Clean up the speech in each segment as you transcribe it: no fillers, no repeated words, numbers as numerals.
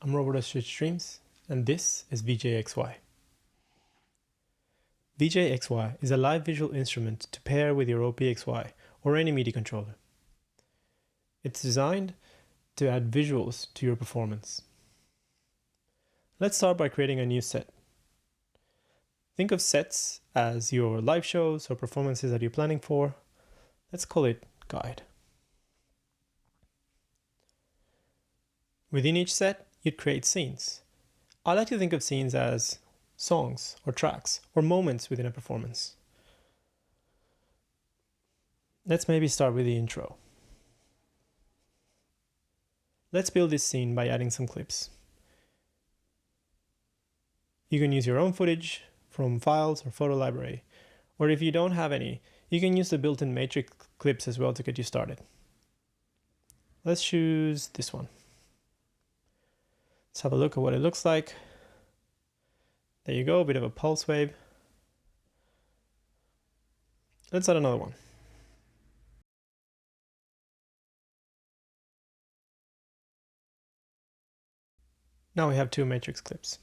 I'm Roberto Streams, and this is VJXY. VJXY is a live visual instrument to pair with your OPXY or any MIDI controller. It's designed to add visuals to your performance. Let's start by creating a new set. Think of sets as your live shows or performances that you're planning for. Let's call it Guide. Within each set, you'd create scenes. I like to think of scenes as songs or tracks or moments within a performance. Let's maybe start with the intro. Let's build this scene by adding some clips. You can use your own footage from files or photo library, or if you don't have any, you can use the built-in matrix clips as well to get you started. Let's choose this one. Let's have a look at what it looks like. There you go, a bit of a pulse wave. Let's add another one. Now we have two matrix clips.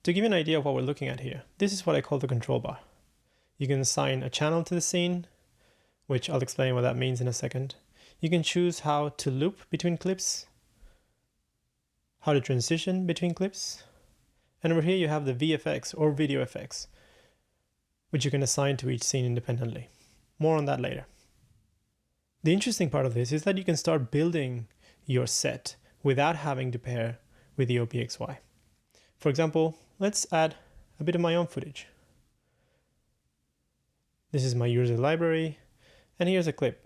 To give you an idea of what we're looking at here, this is what I call the control bar. You can assign a channel to the scene, which I'll explain what that means in a second. You can choose how to loop between clips, how to transition between clips, and over here you have the VFX or video effects, which you can assign to each scene independently. More on that later. The interesting part of this is that you can start building your set without having to pair with the OPXY. For example, let's add a bit of my own footage. This is my user library, and here's a clip.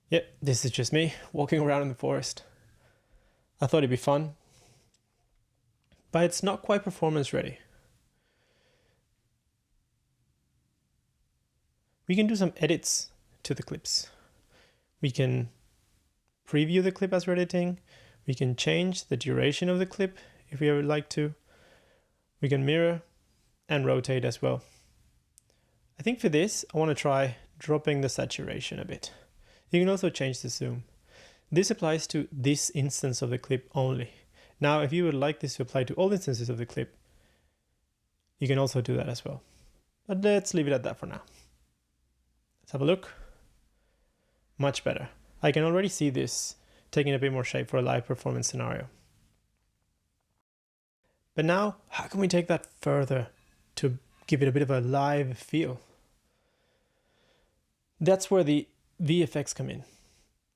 Yep, this is just me walking around in the forest. I thought it'd be fun, but it's not quite performance ready. We can do some edits to the clips. We can preview the clip as we're editing. We can change the duration of the clip if we would like to. We can mirror and rotate as well. I think for this, I want to try dropping the saturation a bit. You can also change the zoom. This applies to this instance of the clip only. Now, if you would like this to apply to all instances of the clip, you can also do that as well. But let's leave it at that for now. Let's have a look. Much better. I can already see this taking a bit more shape for a live performance scenario. But now, how can we take that further to give it a bit of a live feel? That's where the VFX come in.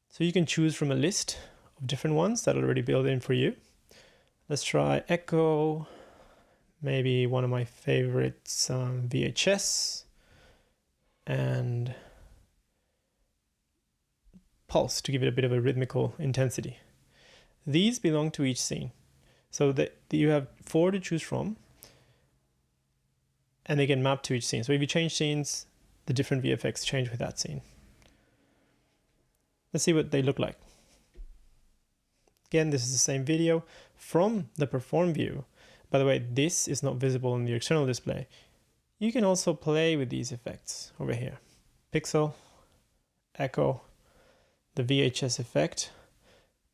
So you can choose from a list of different ones that are already built in for you. Let's try Echo, maybe one of my favorites, VHS, and Pulse to give it a bit of a rhythmical intensity. These belong to each scene. So that you have 4 to choose from, and they get mapped to each scene. So if you change scenes, the different VFX change with that scene. Let's see what they look like. Again, this is the same video from the perform view. By the way, this is not visible in the external display. You can also play with these effects over here. Pixel, Echo, the VHS effect,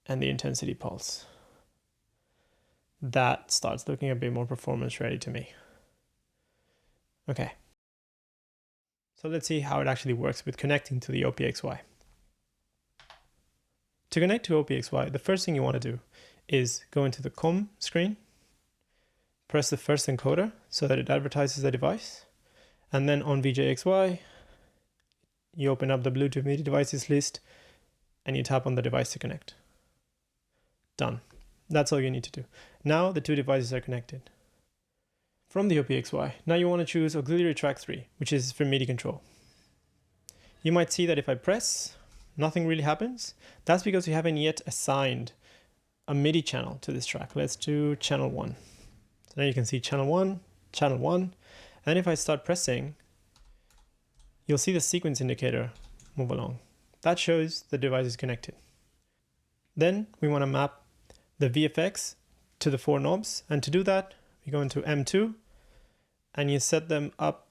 and the intensity pulse. That starts looking a bit more performance ready to me. Okay. So let's see how it actually works with connecting to the OPXY. To connect to OPXY, the first thing you want to do is go into the COM screen, press the first encoder so that it advertises the device, and then on VJXY, you open up the Bluetooth MIDI devices list and you tap on the device to connect. Done. That's all you need to do. Now the two devices are connected. From the OPXY, now you want to choose auxiliary track 3, which is for MIDI control. You might see that if I press, nothing really happens. That's because you haven't yet assigned a MIDI channel to this track. Let's do channel 1. So now you can see channel 1, and if I start pressing, you'll see the sequence indicator move along. That shows the device is connected. Then we want to map the VFX to the 4 knobs, and to do that, we go into M2, and you set them up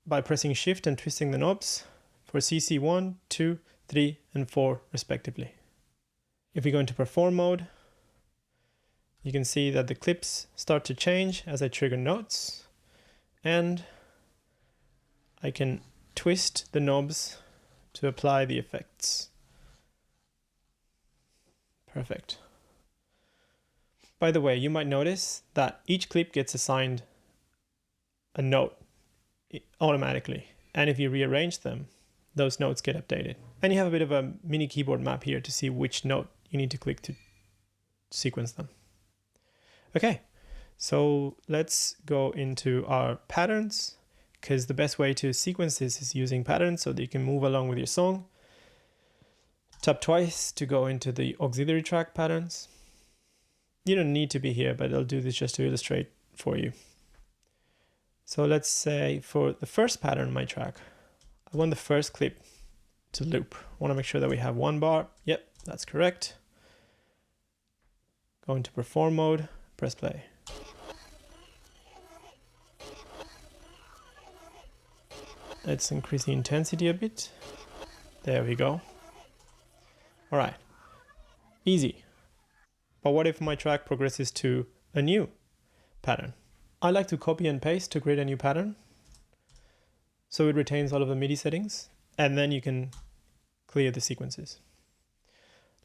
by pressing Shift and twisting the knobs for CC1, 2, 3, and 4 respectively. If we go into perform mode, you can see that the clips start to change as I trigger notes, and I can twist the knobs to apply the effects. Perfect. By the way, you might notice that each clip gets assigned a note automatically, and if you rearrange them, those notes get updated. And you have a bit of a mini keyboard map here to see which note you need to click to sequence them. Okay, so let's go into our patterns, because the best way to sequence this is using patterns so that you can move along with your song. Tap twice to go into the auxiliary track patterns. You don't need to be here, but I'll do this just to illustrate for you. So let's say for the first pattern on my track, I want the first clip to loop. I want to make sure that we have one bar. Yep, that's correct. Go into perform mode, press play. Let's increase the intensity a bit. There we go. All right, easy. But what if my track progresses to a new pattern? I like to copy and paste to create a new pattern, so it retains all of the MIDI settings, and then you can clear the sequences.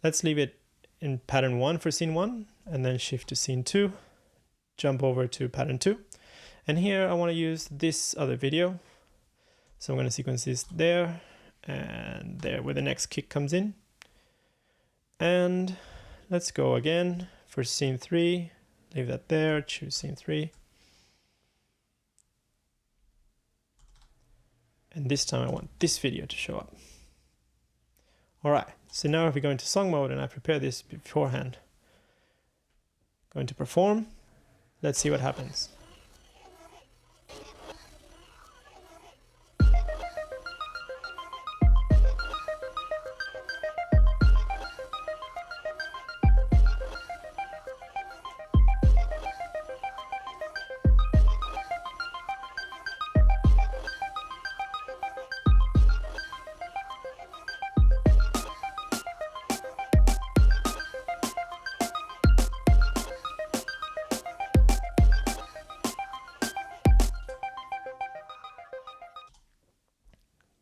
Let's leave it in pattern 1 for scene 1, and then shift to scene 2, jump over to pattern 2. And here I want to use this other video. So I'm going to sequence this there and there where the next kick comes in. And let's go again for scene 3, leave that there, choose scene 3. And this time I want this video to show up. All right, so now if we go into song mode, and I prepared this beforehand, go into perform, let's see what happens.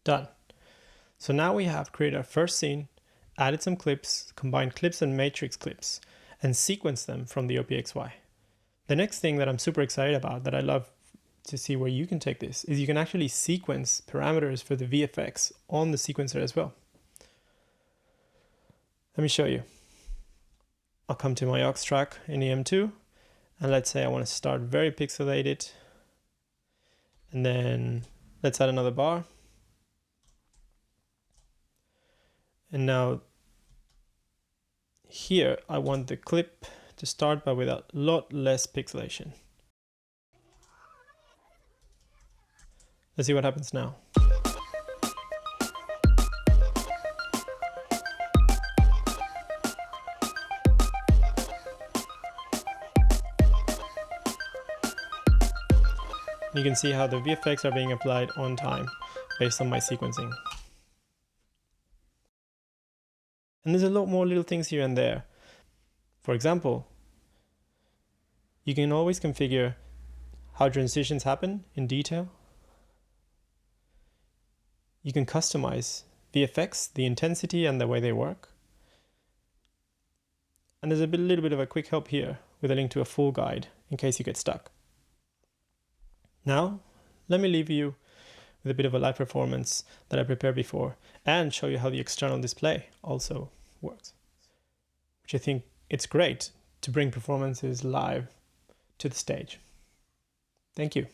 Done. So now we have created our first scene, added some clips, combined clips and matrix clips, and sequenced them from the OPXY. The next thing that I'm super excited about, that I love to see where you can take this, is you can actually sequence parameters for the VFX on the sequencer as well. Let me show you. I'll come to my aux track in EM2, and let's say I want to start very pixelated, and then let's add another bar. And now here I want the clip to start, but with a lot less pixelation. Let's see what happens now. You can see how the VFX are being applied on time based on my sequencing. And there's a lot more little things here and there. For example, you can always configure how transitions happen in detail. You can customize VFX, the intensity and the way they work. And there's a little bit of a quick help here with a link to a full guide in case you get stuck. Now, let me leave you with a bit of a live performance that I prepared before, and show you how the external display also works, which I think it's great to bring performances live to the stage. Thank you.